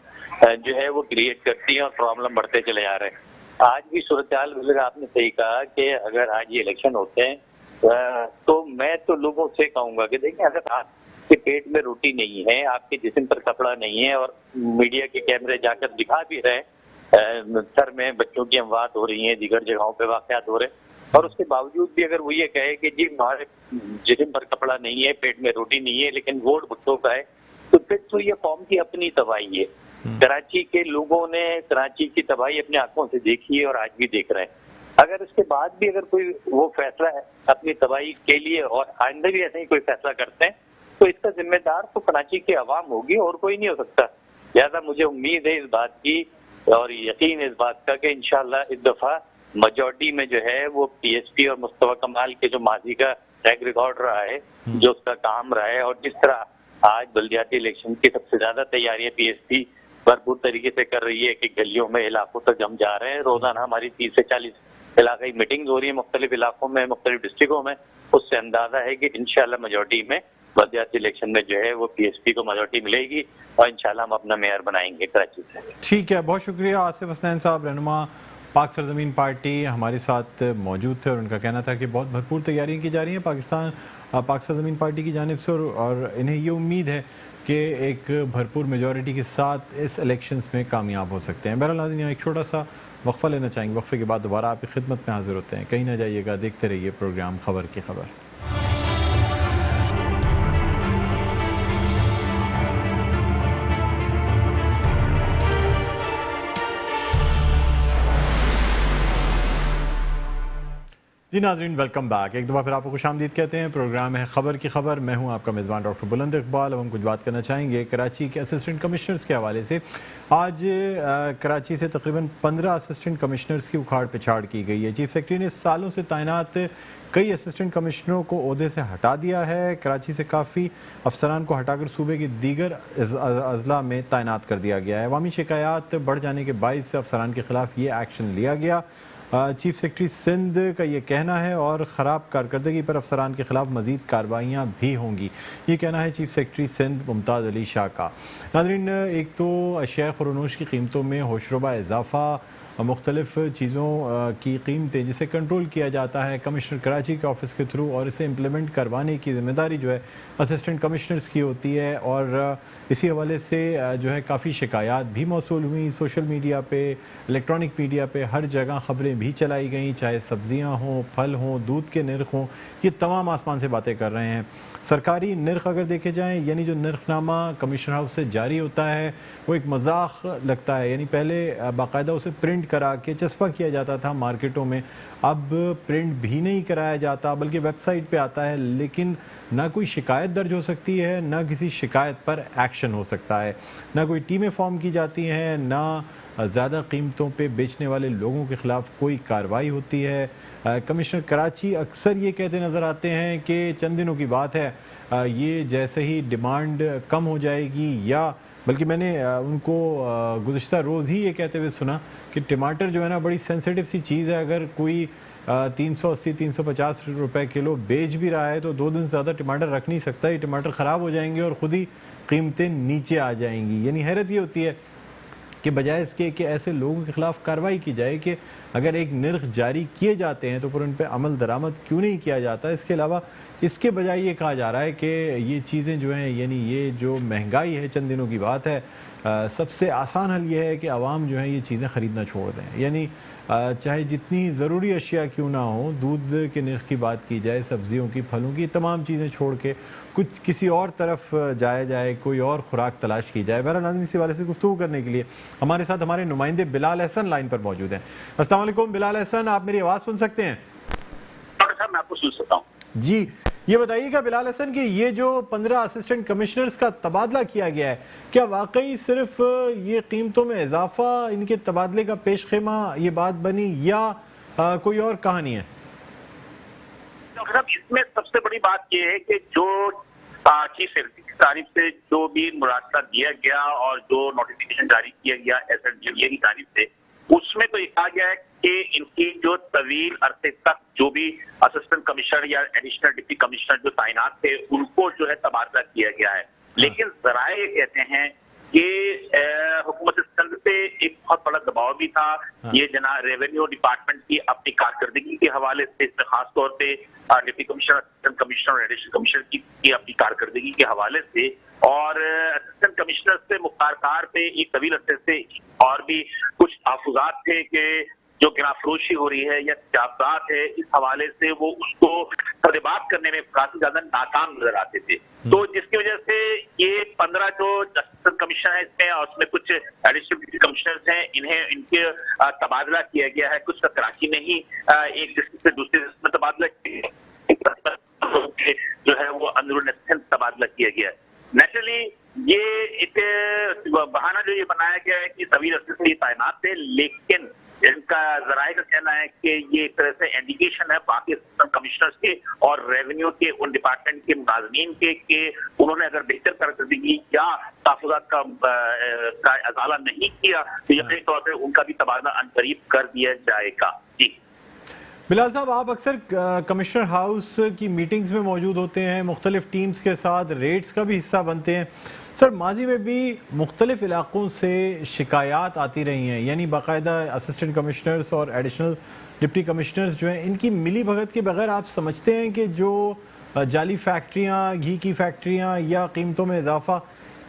जो है वो क्रिएट करती हैं और प्रॉब्लम बढ़ते चले जा रहे हैं। आज भी सूरत हाल, आपने सही कहा कि अगर आज ये इलेक्शन होते हैं तो मैं तो लोगों से कहूंगा कि देखिए, अगर आपके पेट में रोटी नहीं है, आपके जिस्म पर कपड़ा नहीं है और मीडिया के कैमरे जाकर दिखा भी रहे सर में बच्चों की अमवात हो रही है, दीगर जगहों पे वाकयात हो रहे हैं, और उसके बावजूद भी अगर वो ये कहे कि जी हमारे जिस्म पर कपड़ा नहीं है, पेट में रोटी नहीं है, लेकिन वोट भुट्टो का है, तो फिर तो ये कौम की अपनी तबाही है। कराची के लोगों ने कराची की तबाही अपनी आंखों से देखी है और आज भी देख रहे हैं। अगर इसके बाद भी अगर कोई वो फैसला है अपनी तबाही के लिए और आइंदा भी ऐसा ही कोई फैसला करते हैं, तो इसका जिम्मेदार तो कराची की आवाम होगी और कोई नहीं हो सकता। लिहाजा मुझे उम्मीद है इस बात की और यकीन इस बात का कि इंशाल्लाह इस दफा मेजॉरिटी में जो है वो पीएसपी और मुस्तफा कमाल के जो माजी का ट्रैक रिकॉर्ड रहा है, जो उसका काम रहा है, और जिस तरह आज बल्दियाती इलेक्शन की सबसे ज्यादा तैयारियां पीएसपी भरपूर तरीके से कर रही है कि गलियों में, इलाकों तक हम जा रहे हैं। रोजाना हमारी 30 से 40 इलाकाई मीटिंग हो रही है मुख्तलिफ इलाकों में, मुख्तलिफ डिस्ट्रिक्टों में। उससे अंदाजा है कि इंशाल्लाह मेजॉरिटी में बल्दियाती इलेक्शन में जो है वो पीएसपी को मेजॉरिटी मिलेगी और इंशाल्लाह हम अपना मेयर बनाएंगे कराची से। ठीक है, बहुत शुक्रिया आसिफ हसनैन साहब, रहनुमा पाक सरजमीन पार्टी, हमारे साथ मौजूद थे और उनका कहना था कि बहुत भरपूर तैयारियां की जा रही हैं पाक सरजमीन पार्टी की जानिब से और इन्हें ये उम्मीद है कि एक भरपूर मेजॉरिटी के साथ इस इलेक्शंस में कामयाब हो सकते हैं। बहरहाल नाज़रीन, एक छोटा सा वक्फा लेना चाहेंगे, वक्फे के बाद दोबारा आपकी खिदमत में हाजिर होते हैं। कहीं ना जाइएगा, देखते रहिए प्रोग्राम खबर की खबर। जी नाजरीन, वेलकम बैक। एक दफ़ा फिर आपको खुशामदीद कहते हैं। प्रोग्राम है खबर की खबर। मैं हूं आपका मेज़बान डॉक्टर बुलंद इकबाल। अब हम कुछ बात करना चाहेंगे कराची के असिस्टेंट कमिश्नर्स के हवाले से। आज कराची से तकरीबन 15 असिस्टेंट कमिश्नर्स की उखाड़ पिछाड़ की गई है। चीफ सेक्रेटरी ने सालों से तैनात कई असिस्टेंट कमिश्नरों को ओहदे से हटा दिया है। कराची से काफ़ी अफसरान को हटाकर सूबे के दीगर अजला में तैनात कर दिया गया है। अवामी शिकायत बढ़ जाने के बाइस से अफसरान के खिलाफ ये एक्शन लिया गया। चीफ सेक्रेटरी सिंध का ये कहना है और ख़राब कारकर्दगी पर अफसरान के खिलाफ मज़ीद कार्रवाइयाँ भी होंगी। ये कहना है चीफ सेक्रेटरी सिंध मुमताज़ अली शाह का। नाज़रीन, एक तो अशिया खुरनोश की कीमतों में होशरुबा इजाफ़ा, मुख्तलिफ़ चीज़ों की कीमतें जिसे कंट्रोल किया जाता है कमिश्नर कराची के ऑफिस के थ्रू, और इसे इम्प्लीमेंट करवाने की ज़िम्मेदारी जो है असिस्टेंट कमिश्नर्स की होती है। और इसी हवाले से जो है काफ़ी शिकायत भी मौसूल हुई। सोशल मीडिया पे, इलेक्ट्रॉनिक मीडिया पे हर जगह ख़बरें भी चलाई गई, चाहे सब्ज़ियाँ हों, फल हों, दूध के निर्ख हों, ये तमाम आसमान से बातें कर रहे हैं। सरकारी निर्ख अगर देखे जाएँ, यानी जो निर्खनामा कमिश्नर हाउस से जारी होता है वो एक मजाक लगता है। यानी पहले बाकायदा उसे प्रिंट करा के चस्पा किया जाता था मार्केटों में, अब प्रिंट भी नहीं कराया जाता बल्कि वेबसाइट पे आता है। लेकिन ना कोई शिकायत दर्ज हो सकती है, ना किसी शिकायत पर एक्शन हो सकता है, ना कोई टीमें फॉर्म की जाती हैं, ना ज़्यादा कीमतों पे बेचने वाले लोगों के ख़िलाफ़ कोई कार्रवाई होती है। कमिश्नर कराची अक्सर ये कहते नज़र आते हैं कि चंद दिनों की बात है, ये जैसे ही डिमांड कम हो जाएगी, या बल्कि मैंने उनको गुज़िश्ता रोज़ ही ये कहते हुए सुना कि टमाटर जो है ना बड़ी सेंसिटिव सी चीज़ है, अगर कोई 380-350 रुपए किलो बेच भी रहा है तो 2 दिन से ज़्यादा टमाटर रख नहीं सकता। ये टमाटर ख़राब हो जाएंगे और ख़ुद ही कीमतें नीचे आ जाएंगी। यानी हैरत ये होती है कि बजाय इसके कि ऐसे लोगों के ख़िलाफ़ कार्रवाई की जाए कि अगर एक निर्ख जारी किए जाते हैं तो फिर उन पर अमल दरामद क्यों नहीं किया जाता। इसके अलावा इसके बजाय ये कहा जा रहा है कि ये चीज़ें जो हैं, यानी ये जो महंगाई है, चंद दिनों की बात है, सबसे आसान हल ये है कि आवाम जो है ये चीज़ें ख़रीदना छोड़ दें। यानी चाहे जितनी ज़रूरी अशिया क्यों ना हो, दूध के निर्ख की बात की जाए, सब्ज़ियों की, फलों की, तमाम चीज़ें छोड़ के कुछ किसी और तरफ जाया जाए, कोई और खुराक तलाश की जाए। बहरहाल नाज़रीन, इसी वाले से गुफ्तगू करने के लिए हमारे साथ हमारे नुमाइंदे बिलाल अहसन लाइन पर मौजूद हैं। अस्सलाम वालेकुम बिलाल अहसन, आप मेरी आवाज़ सुन सकते हैं? डॉक्टर साहब, मैं आपको सुन सकता हूँ जी। ये बताइएगा बिलाल हसन कि ये जो 15 असिस्टेंट कमिश्नर्स का तबादला किया गया है, क्या वाकई सिर्फ ये कीमतों में इजाफा, इनके तबादले का पेश खेमा ये बात बनी, या कोई और कहानी है? डॉक्टर साहब, इसमें सबसे बड़ी बात यह है कि जो चीफ सेक्रेटरी की तारीफ से जो भी मुरासला दिया गया और जो नोटिफिकेशन जारी किया गया एसएसडीए की तारीफ से, उसमें तो ये कहा गया है कि इनकी जो तवील अरसे तक जो भी असिस्टेंट कमिश्नर या एडिशनल डिप्टी कमिश्नर जो तैनात थे उनको जो है तबादला किया गया है। लेकिन जराए ये कहते हैं कि हुकूमत सिंध पे एक बहुत बड़ा दबाव भी था। ये जना रेवेन्यू डिपार्टमेंट की अपनी कारकर्दगी के हवाले से, खास तौर पे डिप्टी कमिश्नर, असिस्टेंट कमिश्नर और एडिशनल कमिश्नर की अपनी कारकर्दगी के हवाले से, और असिस्टेंट कमिश्नर से मुख्तार कार पे एक तवील अरसे से और भी कुछ तहफ़्फ़ुज़ात थे कि जो गिराफरोशी हो रही है या जायदाद है, इस हवाले से वो उसको सदेबात करने में काफी ज्यादा नाकाम नजर आते थे। तो जिसकी वजह से ये 15 जो असिस्टेंट कमिश्नर है इसमें, और उसमें कुछ एडिशनल डिप्टी कमिश्नर्स हैं, इनके तबादला किया गया है। कुछ का कराची में ही एक डिस्ट्रिक्ट से दूसरे डिस्ट्रिक्ट में तबादला किया, जो है वो अंदरून सिंध तबादला किया गया है। नेचुरली ये एक बहाना जो ये बनाया गया है कि तवील अरसे से ये तैनात थे, लेकिन इनका जराए का कहना है कि ये एक तरह से इंडिकेशन है बाकी असिस्टेंट कमिश्नर्स के और रेवेन्यू के उन डिपार्टमेंट के मुलाजमीन के कि उन्होंने अगर बेहतर कारकर्दगी या तहफ़्फ़ुज़ात का अजाला नहीं किया तो यकीनी तौर पर उनका भी तबादला अनकरीब कर दिया जाएगा। जी बिलाल साहब, आप अक्सर कमिश्नर हाउस की मीटिंग्स में मौजूद होते हैं, मुख्तलिफ टीम्स के साथ रेट्स का भी हिस्सा बनते हैं। सर, माजी में भी मुख्तलिफ इलाकों से शिकायत आती रही हैं, यानी बाकायदा असिस्टेंट कमिश्नर्स और एडिशनल डिप्टी कमिश्नर्स जो हैं, इनकी मिली भगत के बगैर आप समझते हैं कि जो जाली फैक्ट्रियाँ, घी की फैक्ट्रियाँ या कीमतों में इजाफा,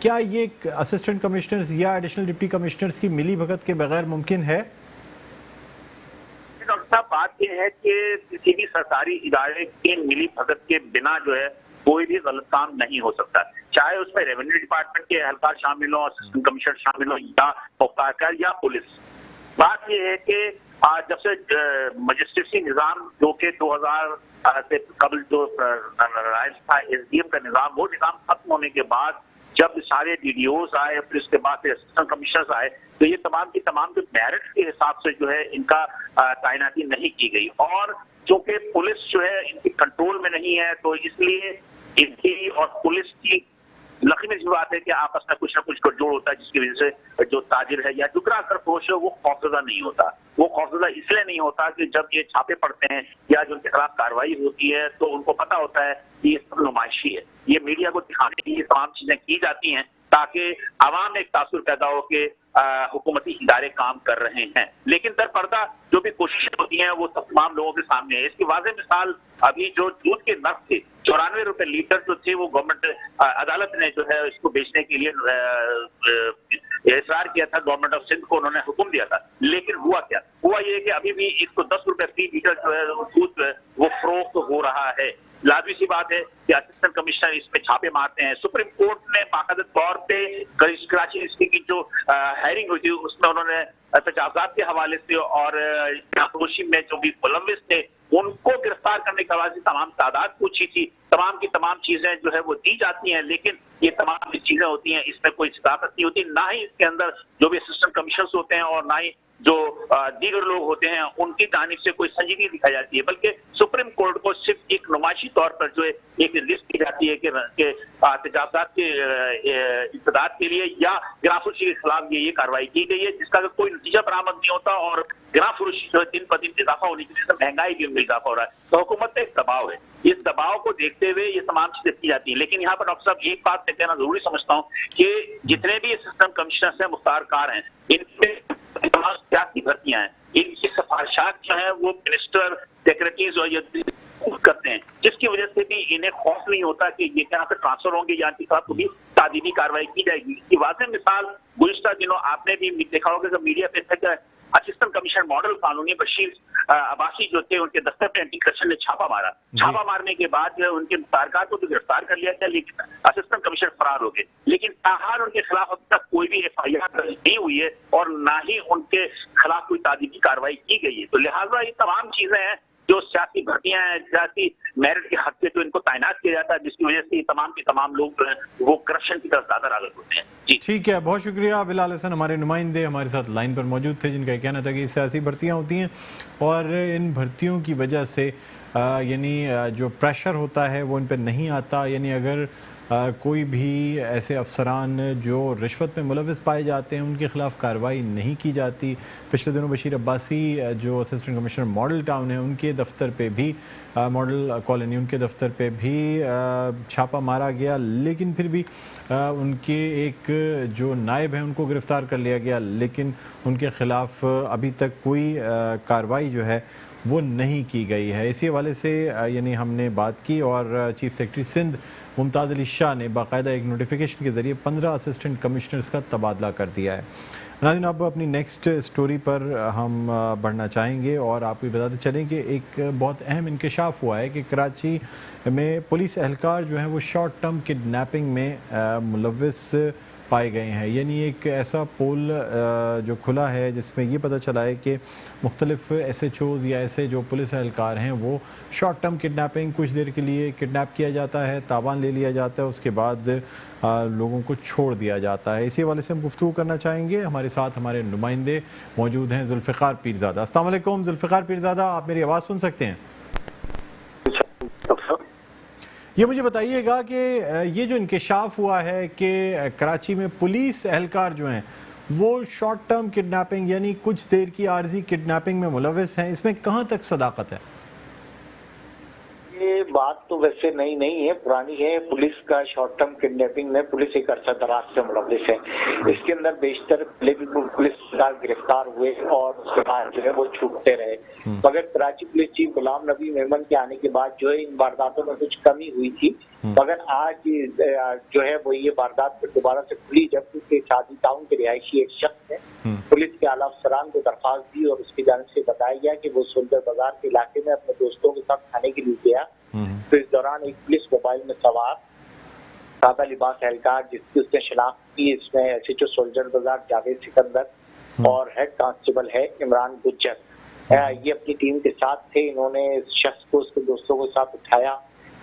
क्या ये असिस्टेंट कमिश्नर्स या एडिशनल डिप्टी कमिश्नर्स की मिली भगत के बगैर मुमकिन है? डॉक्टर साहब, बात यह है कि किसी भी सरकारी इदारे के मिली भगत के बिना जो है कोई भी गलत काम नहीं हो सकता, चाहे उसमें रेवेन्यू डिपार्टमेंट के एहलकार शामिल हो, असिस्टेंट कमिश्नर शामिल हो, या मुख्तार या पुलिस। बात यह है कि जब से मजिस्ट्रेसी निजाम जो कि 2000 से कबल जो राइज था एसडीएम का निजाम, वो निजाम खत्म होने के बाद जब सारे डीडीओज आए, फिर उसके बाद असिस्टेंट कमिश्नर्स आए, तो ये तमाम की तमाम जो मेरिट के हिसाब से जो है इनका तैनाती नहीं की गई। और चूंकि पुलिस जो है इनकी कंट्रोल में नहीं है, तो इसलिए इनकी और पुलिस की लकीर की बात है कि आपस में कुछ ना कुछ गठजोड़ होता है, जिसकी वजह से जो ताजिर है या जो ग्राहक फरोश है वो खौफजदा नहीं होता। वो खौफजदा इसलिए नहीं होता कि जब ये छापे पड़ते हैं या जो उनके खिलाफ कार्रवाई होती है तो उनको पता होता है कि ये सब नुमाइशी है, ये मीडिया को दिखाने के लिए तमाम चीजें की जाती हैं ताकि आवाम में एक तासुर पैदा हो के हुकूमती इदारे काम कर रहे हैं। लेकिन दर पर्दा जो भी कोशिशें होती हैं वो तमाम लोगों के सामने है। इसकी वाज़ेह मिसाल अभी जो दूध के नर्ख थे 94 रुपए लीटर जो थे, वो गवर्नमेंट अदालत ने जो है इसको बेचने के लिए इसरार किया था, गवर्नमेंट ऑफ सिंध को उन्होंने हुक्म दिया था। लेकिन हुआ क्या? हुआ ये कि अभी भी 110 रुपए फी लीटर जो है दूध वो फरोख्त हो रहा है। लाजमी सी बात है कि असिस्टेंट कमिश्नर इसमें छापे मारते हैं। सुप्रीम कोर्ट ने बाकायदा तौर पे कराची यूनिवर्सिटी की जो हायरिंग हुई थी उसमें उन्होंने तजावजात के हवाले से और फरोशी में जो भी मुलव्विस थे उनको गिरफ्तार करने के हवाले से तमाम तादाद पूछी थी। तमाम की तमाम चीजें जो है वो दी जाती हैं, लेकिन ये तमाम चीजें होती हैं, इसमें कोई सदाकत नहीं होती, ना ही इसके अंदर जो भी असिस्टेंट कमिश्नर्स होते हैं और ना ही जो दीगर लोग होते हैं उनकी जानिब से कोई संजीदगी दिखाई जाती है। बल्कि सुप्रीम कोर्ट को सिर्फ एक नुमाइशी तौर पर जो है एक लिस्ट दी जाती है कि तजावजात के इब्तदाद के लिए या गिराफरोशी के खिलाफ ये कार्रवाई की गई है, जिसका कोई नतीजा बरामद नहीं होता और गिराफरोशी जो है दिन ब दिन इजाफा होने की वजह से महंगाई भी उनमें इजाफा हो रहा है। तो हुकूमत का एक दबाव है, इस दबाव को देखते हुए ये तमाम चीजें की जाती है। लेकिन यहाँ पर डॉक्टर साहब एक बात मैं कहना जरूरी समझता हूँ कि जितने भी असिस्टेंट कमिश्नर्स हैं, मुख्तार कार हैं, इनमें सियासी भर्तियां हैं, इनकी सिफारिशात जो है वो मिनिस्टर सेक्रेटरीज और करते हैं, जिसकी वजह से भी इन्हें खौफ नहीं होता कि ये यहाँ से ट्रांसफर होंगे या इनके साथ भी तादीबी कार्रवाई की जाएगी। इसकी वाज़ेह मिसाल गुज़िश्ता दिनों आपने भी देखा होगा कि मीडिया पे था कि असिस्टेंट कमिश्नर मॉडल कानूनी बशीर अब्बासी जो थे उनके दफ्तर पे एंटी करप्शन ने छापा मारा। छापा मारने के बाद जो है उनके मुतारकार को तो गिरफ्तार कर लिया गया, लेकिन असिस्टेंट कमिश्नर फरार हो गए। लेकिन ताहार उनके खिलाफ अब तक कोई भी FIR दर्ज नहीं हुई है और ना ही उनके खिलाफ कोई तादीबी कार्रवाई की गई है। तो लिहाजा ये तमाम चीजें हैं जो सियासी भर्तियां हैं, सियासी मेरिट के हक से जो इनको तैनात किया जाता है, जिसकी वजह से तमाम के तमाम लोग जो है वो करप्शन की तरफ ज्यादा राग़िब होते हैं। जी ठीक है, बहुत शुक्रिया। बिलाल हसन हमारे नुमाइंदे हमारे साथ लाइन पर मौजूद थे, जिनका कहना था कि सियासी भर्तियां होती हैं और इन भर्तियों की वजह से यानी जो प्रेशर होता है वो इन पर नहीं आता। यानी अगर कोई भी ऐसे अफसरान जो रिश्वत में मुलविस पाए जाते हैं उनके खिलाफ कार्रवाई नहीं की जाती। पिछले दिनों बशीर अब्बासी जो असिस्टेंट कमिश्नर मॉडल टाउन है उनके दफ्तर पे भी मॉडल कॉलोनी उनके दफ्तर पे भी छापा मारा गया, लेकिन फिर भी उनके एक जो नायब हैं उनको गिरफ़्तार कर लिया गया, लेकिन उनके ख़िलाफ़ अभी तक कोई कार्रवाई जो है वो नहीं की गई है। इसी हवाले से यानी हमने बात की और चीफ सेक्रेटरी सिंध मुमताज़ अली शाह ने बाकायदा एक नोटिफिकेशन के ज़रिए 15 असिस्टेंट कमिश्नर्स का तबादला कर दिया है। नाज़रीन, अब अपनी नेक्स्ट स्टोरी पर हम बढ़ना चाहेंगे और आपको बताते चलें कि एक बहुत अहम इंकशाफ हुआ है कि कराची में पुलिस एहलकार जो हैं वो शॉर्ट टर्म किडनैपिंग में मुलव्विस पाए गए हैं। यानी एक ऐसा पोल जो खुला है जिसमें ये पता चला है कि मुख्तलिफ SHOs या ऐसे जो पुलिस एहलकार हैं वो शॉर्ट टर्म किडनैपिंग, कुछ देर के लिए किडनैप किया जाता है, ताबान ले लिया जाता है, उसके बाद लोगों को छोड़ दिया जाता है। इसी वाले से हम गुफ्तगू करना चाहेंगे। हमारे साथ हमारे नुमाइंदे मौजूद हैं, जुल्फ़िकार पीरज़ादा। अस्सलाम वालेकुम जुल्फ़िकार पीरज़ादा, आप मेरी आवाज़ सुन सकते हैं? ये मुझे बताइएगा कि ये जो इंकशाफ हुआ है कि कराची में पुलिस एहलकार जो हैं वो शॉर्ट टर्म किडनैपिंग यानी कुछ देर की आर्जी किडनैपिंग में मुलविस हैं, इसमें कहाँ तक सदाकत है? ये बात तो वैसे नई नहीं है, पुरानी है। पुलिस का शॉर्ट टर्म किडनैपिंग में पुलिस एक अरसा दराज से मुलविस है। इसके अंदर बेशतर पहले भी पुलिस गिरफ्तार हुए और उसके बाद जो है वो छूटते रहे, मगर कराची पुलिस चीफ गुलाम नबी मेमन के आने के बाद जो है इन वारदातों में कुछ कमी हुई थी। मगर आज जो है वो ये वारदात दोबारा से खुली जबकि शादी टाउन के रिहायशी एक शख्स है पुलिस के आला अफसरान को दरख्वास्त दी और उसकी जानिब से बताया गया कि वो सोल्जर बाजार के इलाके में अपने दोस्तों के साथ खाने के लिए गया। तो इस दौरान एक पुलिस मोबाइल में सवार सादा लिबास एहलकार जिसकी उसने शनाख्त की, इसमें SHO सोल्जर बाजार जावेद सिकंदर और हेड कांस्टेबल है इमरान गुज्जर, ये अपनी टीम के साथ थे। इन्होंने शख्स को उसके दोस्तों के साथ उठाया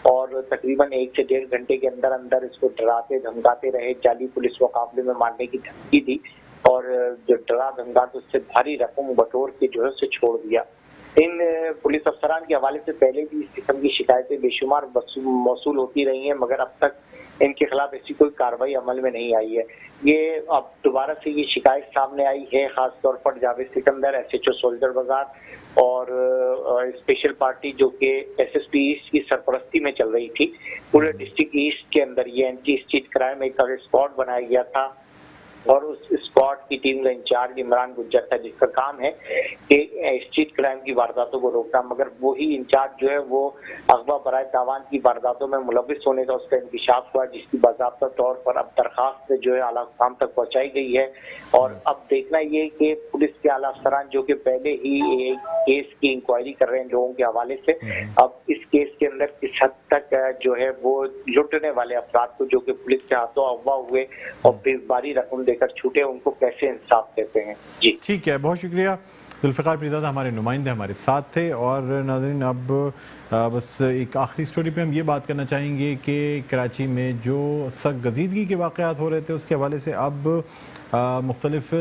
और तकरीबन 1 से 1.5 घंटे के अंदर अंदर इसको डराते धमकाते रहे, जाली पुलिस मुकाबले में मारने की धमकी दी और जो डरा धमका के उससे भारी रकम बटोर के जो है उसे छोड़ दिया। इन पुलिस अफसरान के हवाले से पहले भी इस किस्म की शिकायतें बेशुमार मौसूल होती रही हैं, मगर अब तक इनके खिलाफ ऐसी कोई कार्रवाई अमल में नहीं आई है। ये अब दोबारा से ये शिकायत सामने आई है, खासतौर पर जावेद सिकंदर, SHO सोल्जर बाजार और स्पेशल पार्टी जो कि SSP ईस्ट की सरपरस्ती में चल रही थी। पूरे डिस्ट्रिक्ट ईस्ट के अंदर ये एंटी स्ट्रीट क्राइम एक स्क्वाड बनाया गया था और उस स्क्वाड की टीम का इंचार्ज इमरान गुज्जर था, जिसका काम है कि स्ट्रीट क्राइम की वारदातों को रोकना। मगर वही इंचार्ज जो है वो अगवा बराए तावान की वारदातों में मुलविस होने का उसका इंकशाफ हुआ, जिसकी बाज़ाब्ता तौर पर अब दरखास्त जो है आला हुकाम तक पहुंचाई गई है। और अब देखना ये कि पुलिस के आला अफसरान जो कि पहले ही एक केस की इंक्वायरी कर रहे हैं लोगों के हवाले से, अब इस केस के अंदर किस हद तक जो है वो लुटने वाले अफराद को जो कि पुलिस के हाथों अगवा हुए और फिर भारी रकम देकर छूटे, उनको कैसे इंसाफ देते हैं। जी ठीक है, बहुत शुक्रिया। जुल्फ़िकार पीरज़ादा हमारे नुमाइंदे हमारे साथ थे। और नाज़रीन, अब बस एक आखिरी स्टोरी पे हम ये बात करना चाहेंगे कि कराची में जो सख्त गजीदगी के वाक़यात हो रहे थे उसके हवाले से अब मुख्तलिफ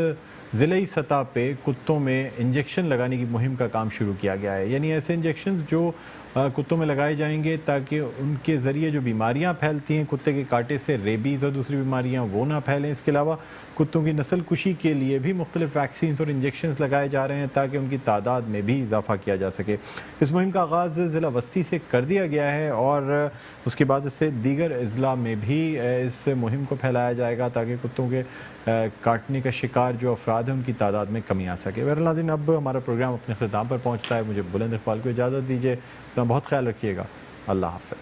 ज़िली सतह पे कुत्तों में इंजेक्शन लगाने की मुहिम का काम शुरू किया गया है। यानी ऐसे इंजेक्शन जो कुत्तों में लगाए जाएंगे ताकि उनके ज़रिए जो बीमारियां फैलती हैं कुत्ते के कांटे से, रेबीज़ और दूसरी बीमारियां, वो ना फैलें। इसके अलावा कुत्तों की नस्ल कुशी के लिए भी मुख्तलिफ वैक्सीन और इंजेक्शंस लगाए जा रहे हैं ताकि उनकी तादाद में भी इजाफा किया जा सके। इस मुहिम का आगाज़ ज़िला वस्ती से कर दिया गया है और उसके बाद इससे दीगर अजला में भी इस मुहिम को फैलाया जाएगा ताकि कुत्तों के काटने का शिकार जो अफराद हैं उनकी तादाद में कमी आ सके। बहरहाल नाज़रीन, अब हमारा प्रोग्राम अपने अख्ताम पर पहुँचता है। मुझे बुलंद इक़बाल को इजाज़त दीजिए। अपना बहुत ख्याल रखिएगा। अल्लाह हाफ़िज़।